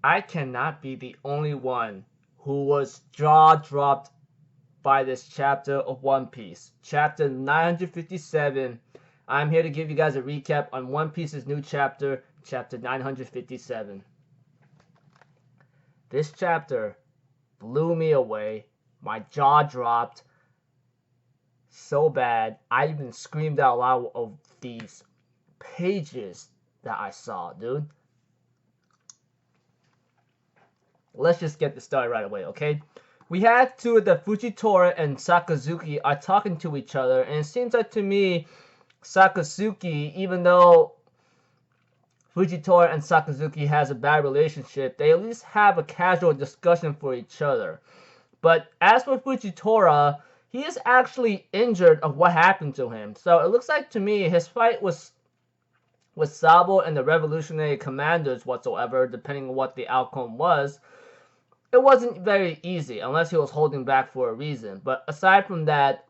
I cannot be the only one who was jaw-dropped by this chapter of One Piece. Chapter 957. I'm here to give you guys a recap on One Piece's new chapter, chapter 957. This chapter blew me away. My jaw dropped so bad. I even screamed out loud of these pages that I saw, dude. Let's just get this started right away, okay? We had two of the Fujitora and Sakazuki are talking to each other, and it seems like to me, Sakazuki, even though Fujitora and Sakazuki has a bad relationship, they at least have a casual discussion for each other. But as for Fujitora, he is actually injured of what happened to him. So it looks like to me his fight with Sabo and the Revolutionary Commanders whatsoever, depending on what the outcome was, it wasn't very easy unless he was holding back for a reason. But aside from that,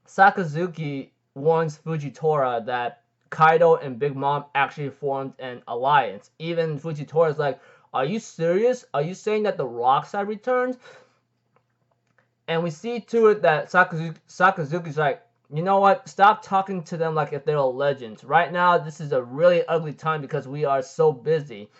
Sakazuki warns Fujitora that Kaido and Big Mom actually formed an alliance. Even Fujitora is like, are you serious? Are you saying that the rocks have returned? And we see to it that Sakazuki's like, you know what? Stop talking to them like if they're legends. Right now, this is a really ugly time because we are so busy.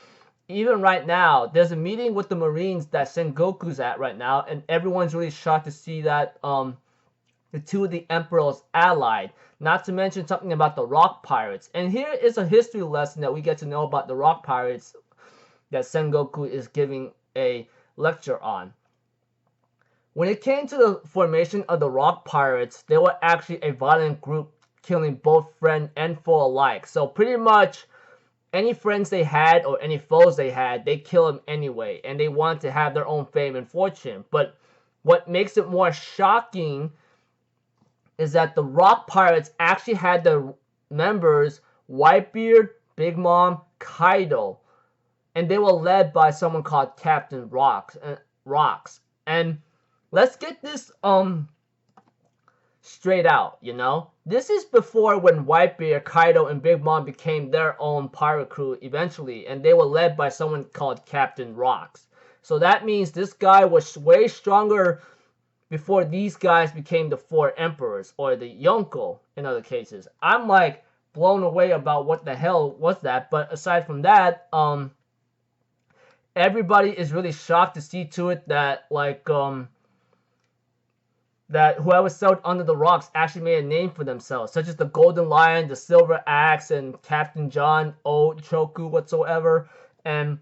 Even right now, there's a meeting with the Marines that Sengoku's at right now, and everyone's really shocked to see that the two of the Emperors allied. Not to mention something about the ROK Pirates. And here is a history lesson that we get to know about the ROK Pirates that Sengoku is giving a lecture on. When it came to the formation of the ROK Pirates, they were actually a violent group killing both friend and foe alike. So pretty much any friends they had or any foes they had, they kill them anyway, and they wanted to have their own fame and fortune. But what makes it more shocking is that the ROK Pirates actually had their members Whitebeard, Big Mom, Kaido, and they were led by someone called Captain Rocks. And let's get this straight out, you know? This is before when Whitebeard, Kaido, and Big Mom became their own pirate crew eventually, and they were led by someone called Captain Rocks. So that means this guy was way stronger before these guys became the four emperors, or the Yonko in other cases. I'm like blown away about what the hell was that, but aside from that, everybody is really shocked to see to it that that whoever sailed under the rocks actually made a name for themselves, such as the Golden Lion, the Silver Axe, and Captain John Choku whatsoever, and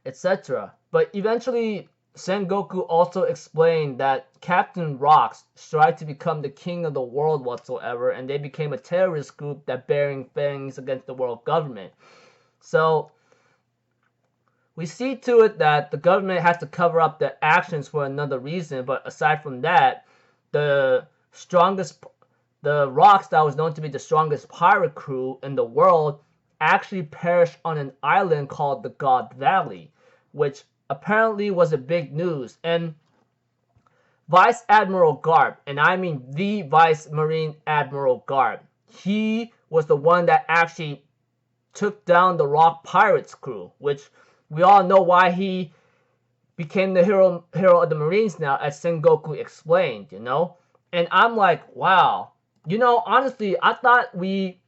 etc. But eventually, Sengoku also explained that Captain Rocks tried to become the king of the world whatsoever, and they became a terrorist group that bearing fangs against the world government. So we see to it that the government has to cover up their actions for another reason, but aside from that, the Rocks that was known to be the strongest pirate crew in the world actually perished on an island called the God Valley, which apparently was a big news. And Vice Admiral GARP, and I mean the Vice Marine Admiral GARP, he was the one that actually took down the ROK Pirates crew, which we all know why he became the hero of the Marines now, as Sengoku explained, you know? And I'm like, wow. You know, honestly, I thought we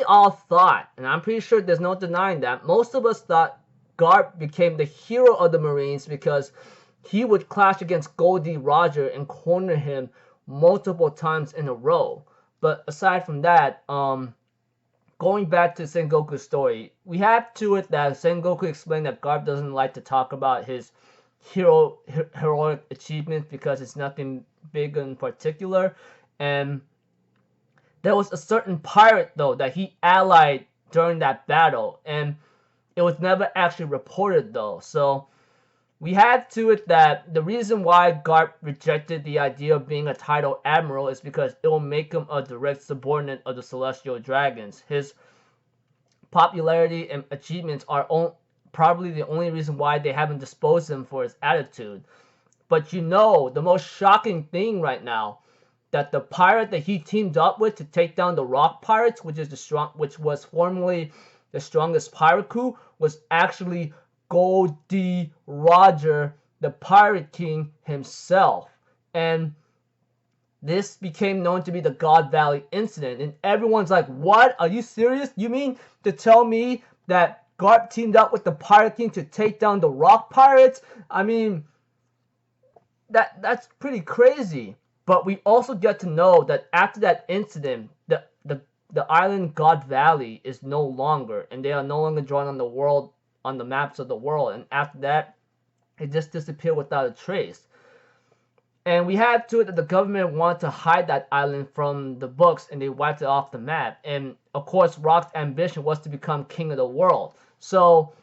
all thought, and I'm pretty sure there's no denying that, most of us thought GARP became the hero of the Marines because he would clash against Goldie Roger and corner him multiple times in a row. But aside from that, going back to Sengoku's story, we have to it that Sengoku explained that GARP doesn't like to talk about his heroic achievements because it's nothing big in particular. And there was a certain pirate, though, that he allied during that battle, and it was never actually reported, though. So we had to it that the reason why GARP rejected the idea of being a titled admiral is because it will make him a direct subordinate of the Celestial Dragons. His popularity and achievements are probably the only reason why they haven't disposed him for his attitude. But you know, the most shocking thing right now, that the pirate that he teamed up with to take down the ROK Pirates, which was formerly the strongest pirate crew was actually Goldie Roger, the Pirate King himself. And this became known to be the God Valley incident. And everyone's like, what? Are you serious? You mean to tell me that GARP teamed up with the Pirate King to take down the ROK Pirates? I mean, that's pretty crazy. But we also get to know that after that incident, the island God Valley is no longer, and they are no longer drawn on the maps of the world. And after that, it just disappeared without a trace. And we had to it that the government wanted to hide that island from the books, and they wiped it off the map. And of course, ROK's ambition was to become king of the world. So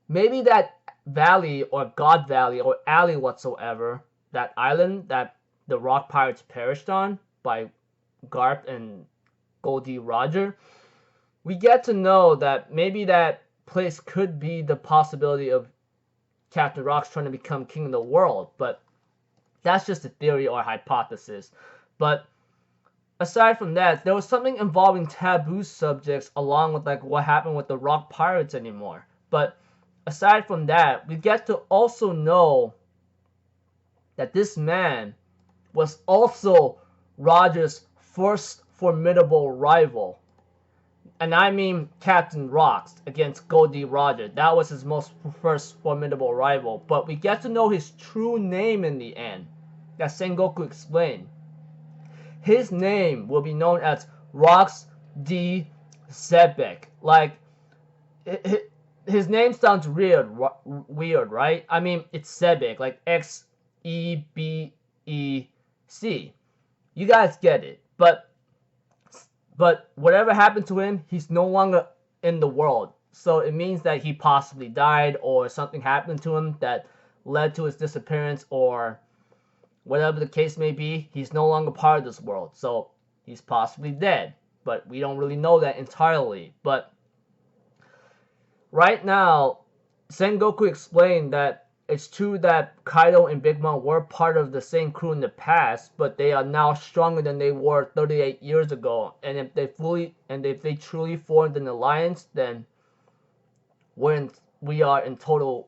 maybe that valley or God Valley or alley whatsoever, that island that the ROK Pirates perished on by GARP and Goldie Roger, we get to know that maybe that place could be the possibility of Captain ROK's trying to become king of the world. But that's just a theory or a hypothesis. But aside from that, there was something involving taboo subjects along with like what happened with the ROK Pirates anymore. But aside from that, we get to also know that this man was also Roger's first formidable rival. And I mean Captain ROK's against Goldie Roger. That was his first formidable rival. But we get to know his true name in the end, that Sengoku explained. His name will be known as Rox D. Sebek. Like, his name sounds weird, right? I mean, it's Sebek, like Xebec. You guys get it. But whatever happened to him, he's no longer in the world. So it means that he possibly died or something happened to him that led to his disappearance, or whatever the case may be, he's no longer part of this world. So he's possibly dead. But we don't really know that entirely. But right now, Sengoku explained that it's true that Kaido and Big Mom were part of the same crew in the past, but they are now stronger than they were 38 years ago. And if they truly formed an alliance, then we are in total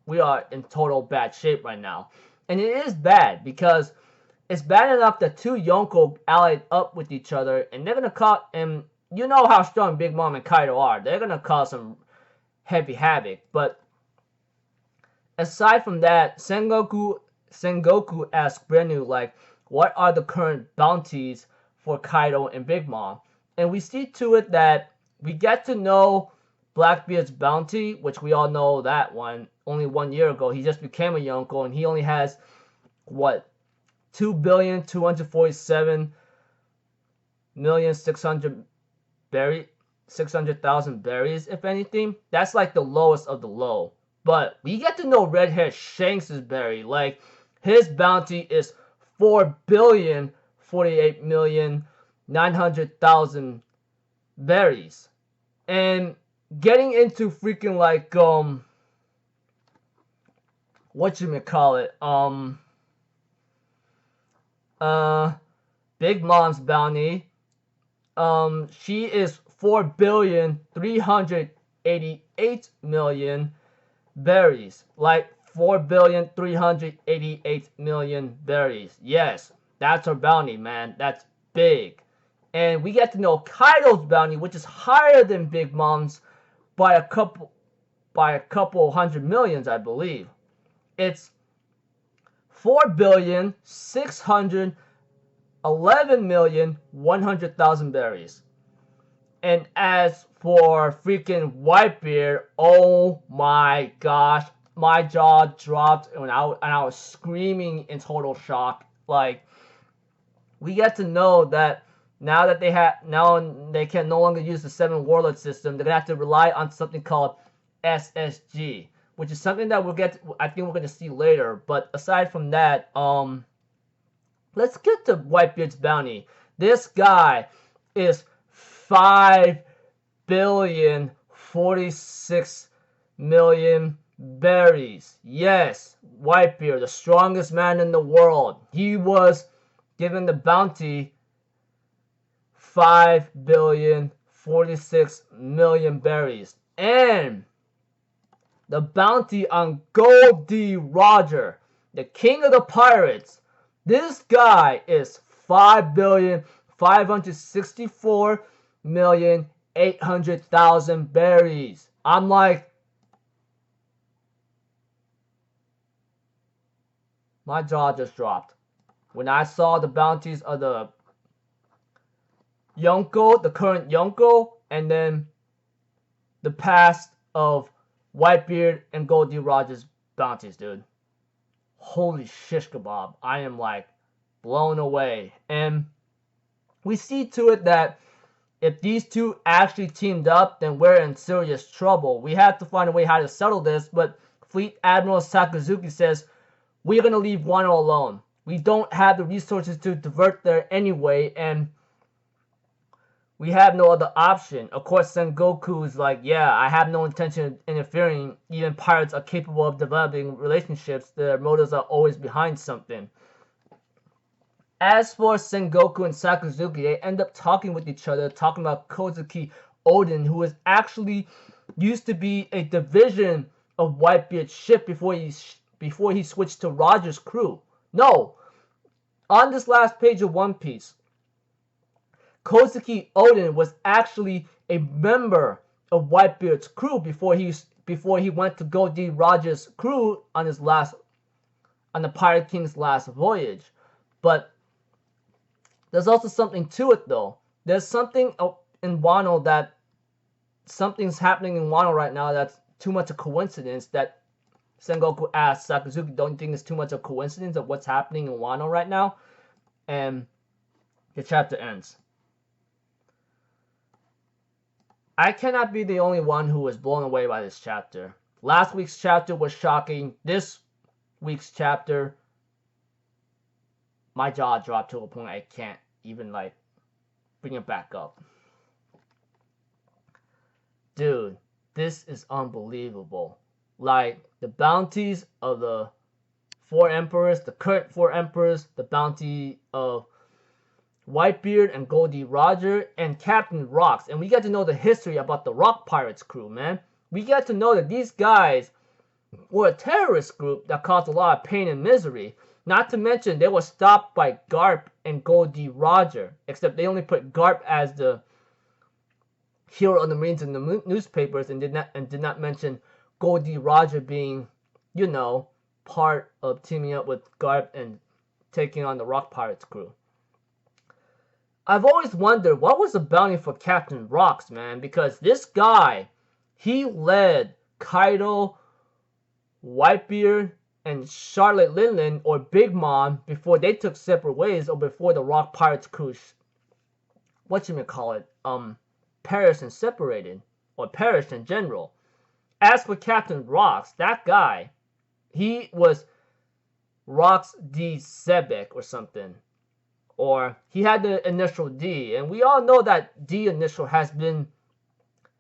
bad shape right now. And it is bad because it's bad enough that two Yonko allied up with each other, and they're gonna cause, and you know how strong Big Mom and Kaido are. They're gonna cause some heavy havoc. But aside from that, Sengoku asked Brennu, like, what are the current bounties for Kaido and Big Mom? And we see to it that we get to know Blackbeard's bounty, which we all know that one. Only 1 year ago, he just became a Yonko, and he only has, what, 2,247,600,000 berries, if anything. That's like the lowest of the low. But we get to know Red-Haired Shanks' berry. Like, his bounty is 4,048,900,000 berries. And getting into freaking like Big Mom's bounty, she is 4,388,000,000 berries. Like 4,388,000,000 berries. Yes, that's her bounty, man. That's big. And we get to know Kaido's bounty, which is higher than Big Mom's by a couple hundred millions, I believe. It's 4,611,100,000 berries. And as for freaking Whitebeard, oh my gosh, my jaw dropped and I was screaming in total shock. Like, we get to know that now they can no longer use the 7 warlord system. They're gonna have to rely on something called SSG, which is something that I think we're gonna see later. But aside from that, let's get to Whitebeard's bounty. This guy is 5,046,000,000 berries. Yes, Whitebeard, the strongest man in the world. He was given the bounty 5,046,000,000 46 million berries. And the bounty on Goldie Roger, the king of the pirates. This guy is 5,564,800,000 berries. I'm like, my jaw just dropped when I saw the bounties of the Yonko, the current Yonko, and then the past of Whitebeard and Goldie Roger's bounties, dude. Holy shish kebab. I am like blown away. And we see to it that if these two actually teamed up, then we're in serious trouble. We have to find a way how to settle this, but Fleet Admiral Sakazuki says, we're going to leave Wano alone. We don't have the resources to divert there anyway, and we have no other option. Of course, Sengoku is like, yeah, I have no intention of interfering. Even pirates are capable of developing relationships. Their motives are always behind something. As for Sengoku and Sakazuki, they end up talking with each other, talking about Kozuki Odin, who is actually used to be a division of Whitebeard's ship before he switched to Roger's crew. No, on this last page of One Piece, Kozuki Odin was actually a member of Whitebeard's crew before he went to Goldie Roger's crew on the Pirate King's last voyage. But there's also something to it, though. There's something in Wano something's happening in Wano right now that's too much a coincidence. That Sengoku asked Sakazuki, don't you think it's too much a coincidence of what's happening in Wano right now? And the chapter ends. I cannot be the only one who was blown away by this chapter. Last week's chapter was shocking. This week's chapter, my jaw dropped to a point I can't even like bring it back up. Dude, this is unbelievable. Like the bounties of the four emperors, the current four emperors, the bounty of Whitebeard and Goldie Roger and Captain Rocks, and we get to know the history about the ROK Pirates crew, man. We get to know that these guys were a terrorist group that caused a lot of pain and misery. Not to mention they were stopped by GARP and Goldie Roger, except they only put GARP as the hero of the Marines in the newspapers and did not mention Goldie Roger being, you know, part of teaming up with GARP and taking on the ROK Pirates crew. I've always wondered what was the bounty for Captain Rocks, man, because this guy, he led Kaido, Whitebeard, and Charlotte Linlin, or Big Mom, before they took separate ways, or before the ROK Pirates crew, perished and separated, or perished in general. As for Captain Rocks, that guy, he was Rocks D. Sebek or something. Or he had the initial D, and we all know that D initial has been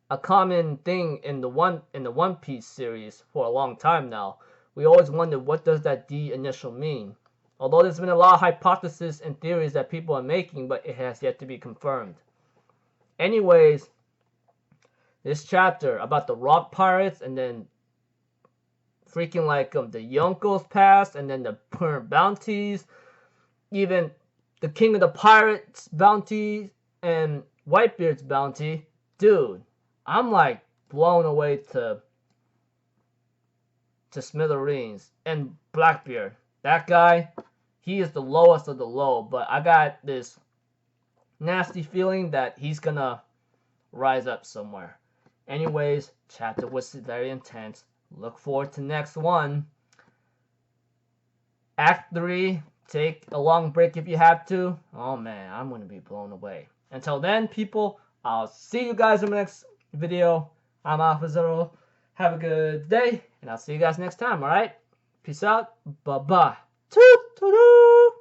a common thing in the One Piece series for a long time now. We always wondered, what does that D initial mean? Although there's been a lot of hypotheses and theories that people are making, but it has yet to be confirmed. Anyways, this chapter about the ROK Pirates, and then freaking like the Yonko's past, and then the current bounties, even the King of the Pirates bounty and Whitebeard's bounty. Dude, I'm like blown away to smithereens. And Blackbeard, that guy, he is the lowest of the low, but I got this nasty feeling that he's gonna rise up somewhere. Anyways, chapter was very intense. Look forward to next one. Act 3, take a long break if you have to. Oh man, I'm gonna be blown away. Until then, people, I'll see you guys in the next video. I'm Alpha Zero. Have a good day, and I'll see you guys next time, alright? Peace out. Bye-bye. Toot-toot-toot.